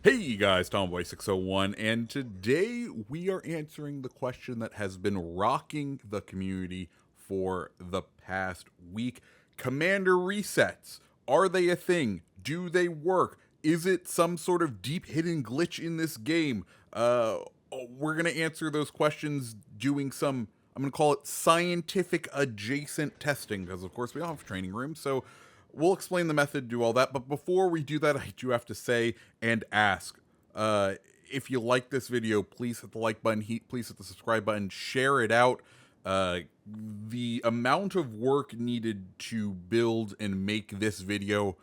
Hey guys, Tomboy601, and today we are answering the question that has been rocking the community for the past week. Commander resets. Are they a thing? Do they work? Is it some sort of deep hidden glitch in this game? We're going to answer those questions doing some, I'm going to call it scientific adjacent testing, because of course we all have training rooms, so we'll explain the method, do all that. But before we do that, I do have to say and ask, if you like this video, please hit the like button, please hit the subscribe button, share it out. The amount of work needed to build and make this video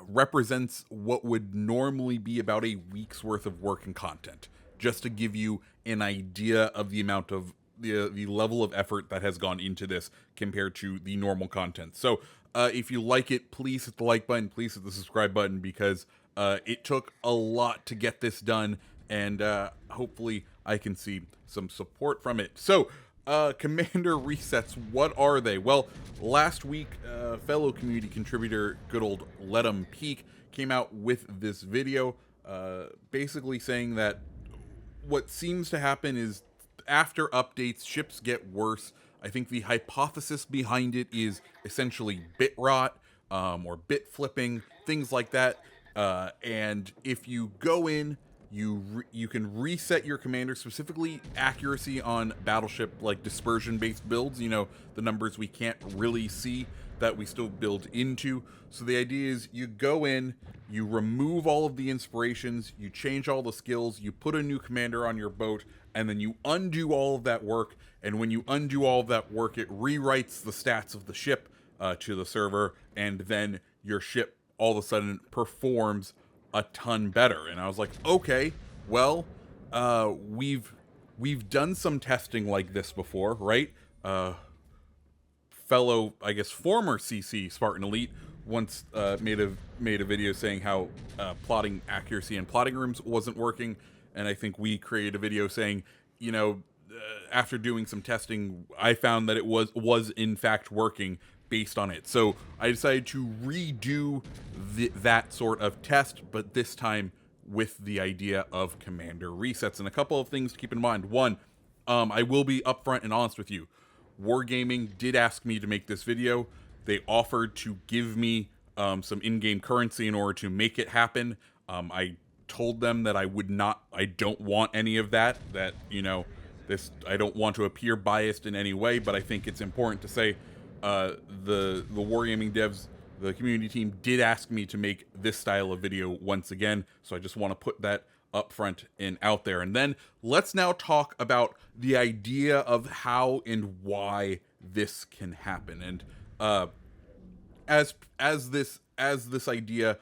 represents what would normally be about a week's worth of work and content, just to give you an idea of the amount of the level of effort that has gone into this compared to the normal content. So if you like it, please hit the like button, please hit the subscribe button, because it took a lot to get this done, and hopefully I can see some support from it. So commander resets, what are they? Well, last week, fellow community contributor, good old Let 'em Peek, came out with this video, basically saying that what seems to happen is after updates, ships get worse. I think the hypothesis behind it is essentially bit rot, or bit flipping, things like that. And if you go in, you can reset your commander, specifically accuracy on battleship like dispersion based builds, the numbers we can't really see that we still build into. So the idea is you go in, you remove all of the inspirations, you change all the skills, you put a new commander on your boat, and then you undo all of that work. And when you undo all of that work, it rewrites the stats of the ship to the server, and then your ship all of a sudden performs a ton better. And I was like, okay, well, we've done some testing like this before, right? Fellow, I guess, former CC Spartan Elite once made a video saying how plotting accuracy in plotting rooms wasn't working, and I think we created a video saying, after doing some testing, I found that it was in fact working based on it. So I decided to redo that sort of test, but this time with the idea of commander resets. And a couple of things to keep in mind. One, I will be upfront and honest with you. Wargaming did ask me to make this video. They offered to give me some in-game currency in order to make it happen. I told them that I don't want any of that, I don't want to appear biased in any way, but I think it's important to say the Wargaming devs, the community team, did ask me to make this style of video once again, so I just want to put that up front and out there. And then let's now talk about the idea of how and why this can happen. And as this idea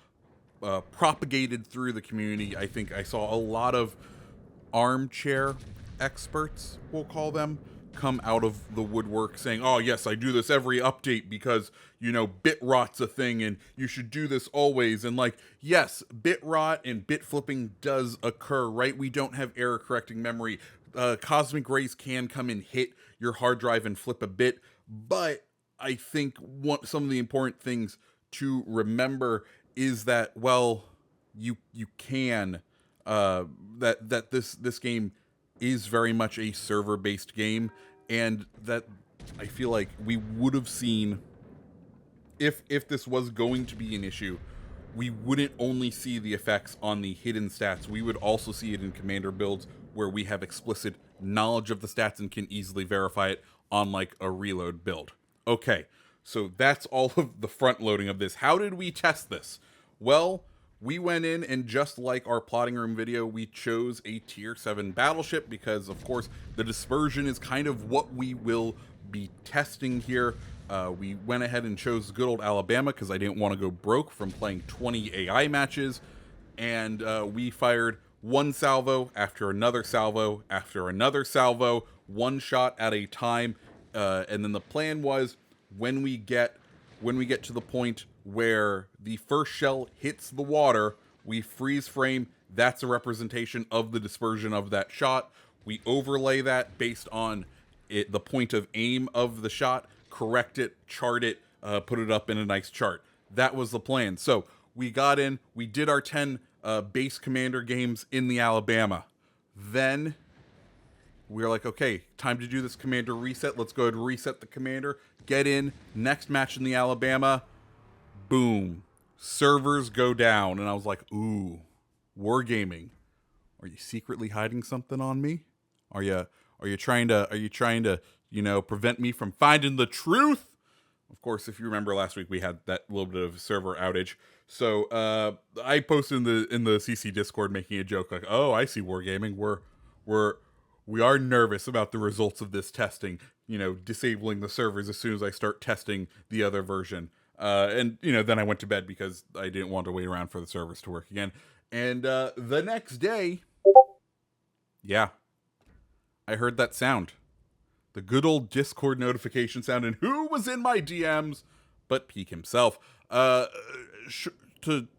propagated through the community, I think I saw a lot of armchair experts, we'll call them, come out of the woodwork saying, oh yes, I do this every update because, bit rot's a thing and you should do this always. And yes, bit rot and bit flipping does occur, right? We don't have error correcting memory. Cosmic rays can come and hit your hard drive and flip a bit, but I think some of the important things to remember is that, well, you can that this game is very much a server-based game, and that I feel like we would have seen, if this was going to be an issue, we wouldn't only see the effects on the hidden stats, we would also see it in commander builds where we have explicit knowledge of the stats and can easily verify it on a reload build. Okay, so that's all of the front loading of this. How did we test this? Well, we went in and, just like our plotting room video, we chose a tier 7 battleship because, of course, the dispersion is kind of what we will be testing here. We went ahead and chose good old Alabama because I didn't want to go broke from playing 20 AI matches. And we fired one salvo after another salvo after another salvo, one shot at a time. And then the plan was, when we get to the point where the first shell hits the water, we freeze frame. That's a representation of the dispersion of that shot. We overlay that based on the point of aim of the shot, correct it, chart it, put it up in a nice chart. That was the plan. So we got in, we did our 10 base commander games in the Alabama. Then we were like, okay, time to do this commander reset. Let's go ahead and reset the commander. Get in. Next match in the Alabama. Boom. Servers go down. And I was like, ooh, wargaming. Are you secretly hiding something on me? Are you trying to, prevent me from finding the truth? Of course, if you remember last week, we had that little bit of server outage. So I posted in the CC Discord making a joke like, "Oh, I see wargaming. We are nervous about the results of this testing. Disabling the servers as soon as I start testing the other version." And then I went to bed because I didn't want to wait around for the servers to work again. And the next day, yeah, I heard that sound. The good old Discord notification sound, and who was in my DMs but Peak himself? To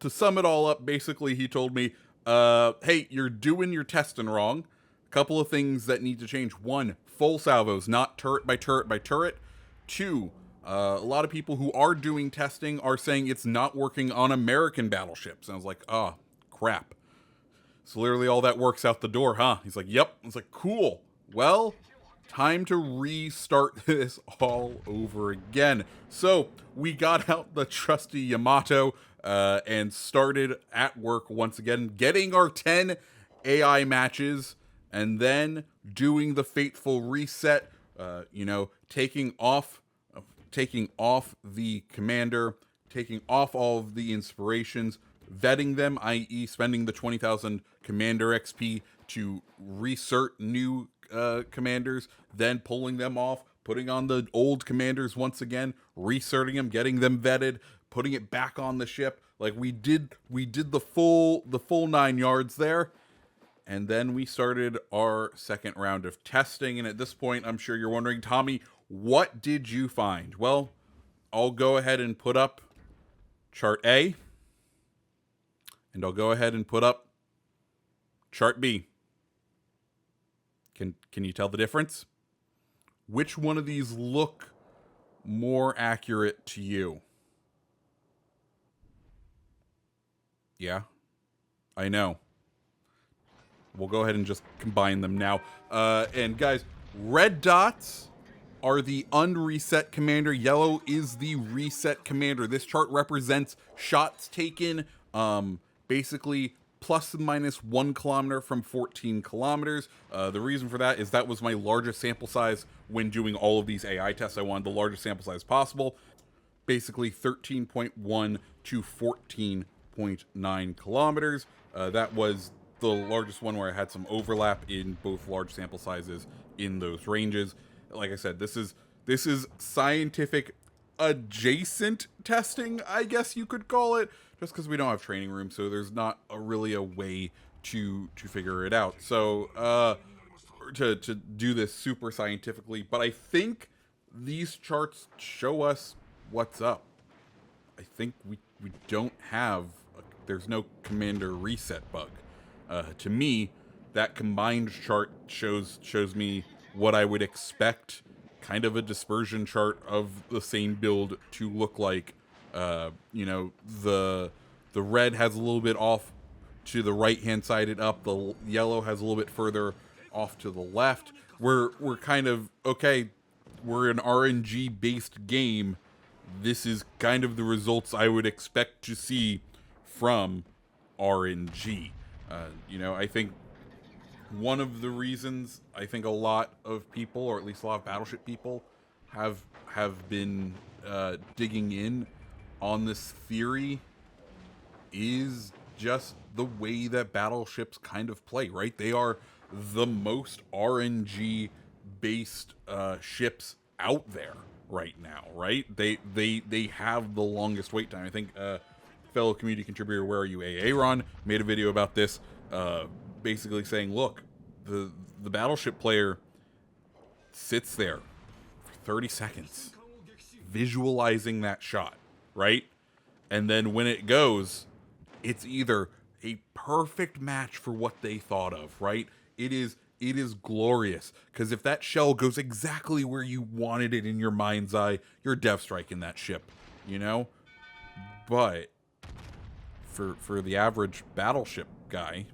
sum it all up, basically he told me, hey, you're doing your testing wrong. A couple of things that need to change. One, full salvos, not turret by turret by turret. Two, a lot of people who are doing testing are saying it's not working on American battleships. And I was like, oh, crap. So literally all that works out the door, huh? He's like, yep. I was like, cool. Well, time to restart this all over again. So we got out the trusty Yamato and started at work once again, getting our 10 AI matches, and then doing the fateful reset. Taking off the commander, taking off all of the inspirations, vetting them, i.e. spending the 20,000 commander XP to reinsert new commanders, then pulling them off, putting on the old commanders once again, reserting them, getting them vetted, putting it back on the ship. Like we did the full 9 yards there. And then we started our second round of testing. And at this point, I'm sure you're wondering, Tommy, what did you find? Well, I'll go ahead and put up chart A. And I'll go ahead and put up chart B. Can you tell the difference? Which one of these look more accurate to you? Yeah, I know. We'll go ahead and just combine them now. And guys, red dots are the unreset commander. Yellow is the reset commander. This chart represents shots taken, basically plus and minus 1 kilometer from 14 kilometers. The reason for that is that was my largest sample size when doing all of these AI tests. I wanted the largest sample size possible. Basically 13.1 to 14.9 kilometers. That was the largest one where I had some overlap in both large sample sizes in those ranges. Like I said, this is scientific adjacent testing, I guess you could call it, just because we don't have training rooms, so there's not really a way to figure it out. So to do this super scientifically, but I think these charts show us what's up. I think we don't have there's no commander reset bug. To me, that combined chart shows me what I would expect kind of a dispersion chart of the same build to look like. The red has a little bit off to the right hand sided up. The yellow has a little bit further off to the left. We're kind of okay. We're an RNG based game. This is kind of the results I would expect to see from RNG. I think one of the reasons I think a lot of people, or at least a lot of Battleship people, have been digging in on this theory is just the way that battleships kind of play, right? They are the most RNG based ships out there right now, right? They have the longest wait time. I think fellow community contributor Where Are You Aaron made a video about this, basically saying, look, the battleship player sits there for 30 seconds visualizing that shot, right? And then when it goes, it's either a perfect match for what they thought of, right? It is glorious, because if that shell goes exactly where you wanted it in your mind's eye, you're death striking that ship, But for the average battleship guy,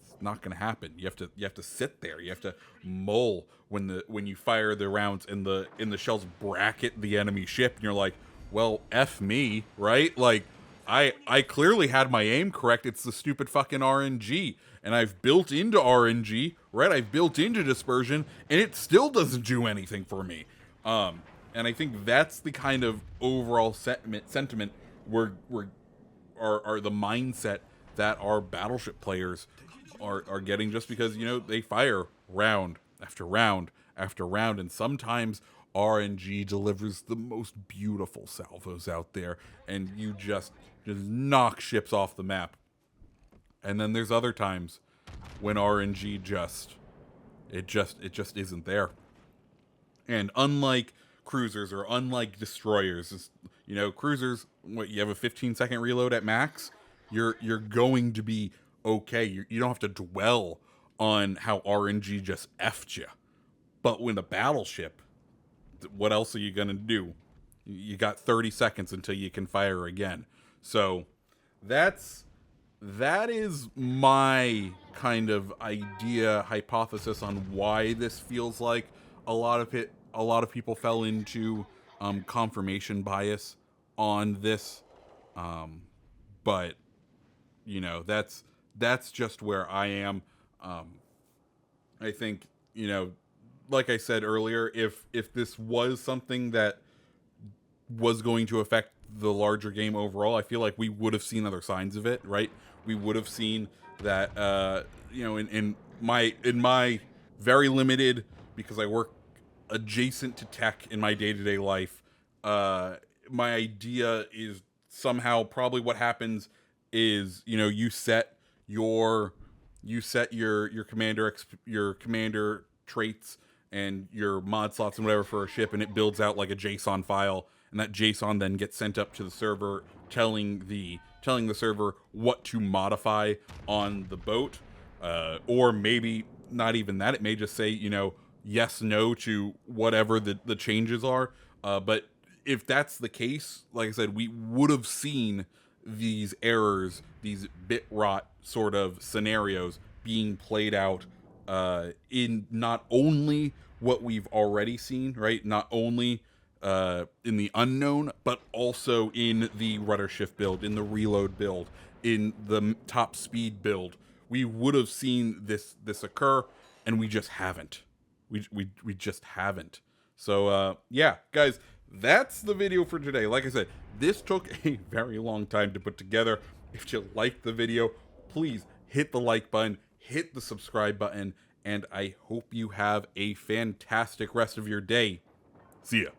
it's not going to happen. You have to sit there. You have to mull when you fire the rounds and the shells bracket the enemy ship, and you're like, well, F me, right? Like, I clearly had my aim correct. It's the stupid fucking RNG. And I've built into RNG, right? I've built into dispersion, and it still doesn't do anything for me. And I think that's the kind of overall sentiment are the mindset that our battleship players are getting, just because, you know, they fire round after round after round, and sometimes RNG delivers the most beautiful salvos out there, and you just knock ships off the map. And then there's other times when RNG just isn't there. And unlike cruisers or unlike destroyers, you know, cruisers, what, you have a 15-second reload at max, you're going to be okay. You don't have to dwell on how RNG just effed you. But when a battleship, what else are you gonna do? You got 30 seconds until you can fire again. So that is my kind of hypothesis on why this feels like a lot of people fell into confirmation bias on this. But you know, that's just where I am. I think, you know, like I said earlier, if this was something that was going to affect the larger game overall, I feel like we would have seen other signs of it, right? We would have seen that, you know, in my very limited, because I work adjacent to tech in my day-to-day life, my idea is somehow probably what happens is, you know, you set your commander traits and your mod slots and whatever for a ship, and it builds out like a JSON file, and that JSON then gets sent up to the server, telling the server what to modify on the boat, or maybe not even that. It may just say, you know, yes, no to whatever the changes are. But if that's the case, like I said, we would have seen these errors, these bit rot sort of scenarios being played out in not only what we've already seen, right? Not only in the unknown, but also in the rudder shift build, in the reload build, in the top speed build. We would have seen this occur, and we just haven't. We just haven't. So yeah, guys, that's the video for today. Like I said, this took a very long time to put together. If you liked the video, please hit the like button, hit the subscribe button, and I hope you have a fantastic rest of your day. See ya.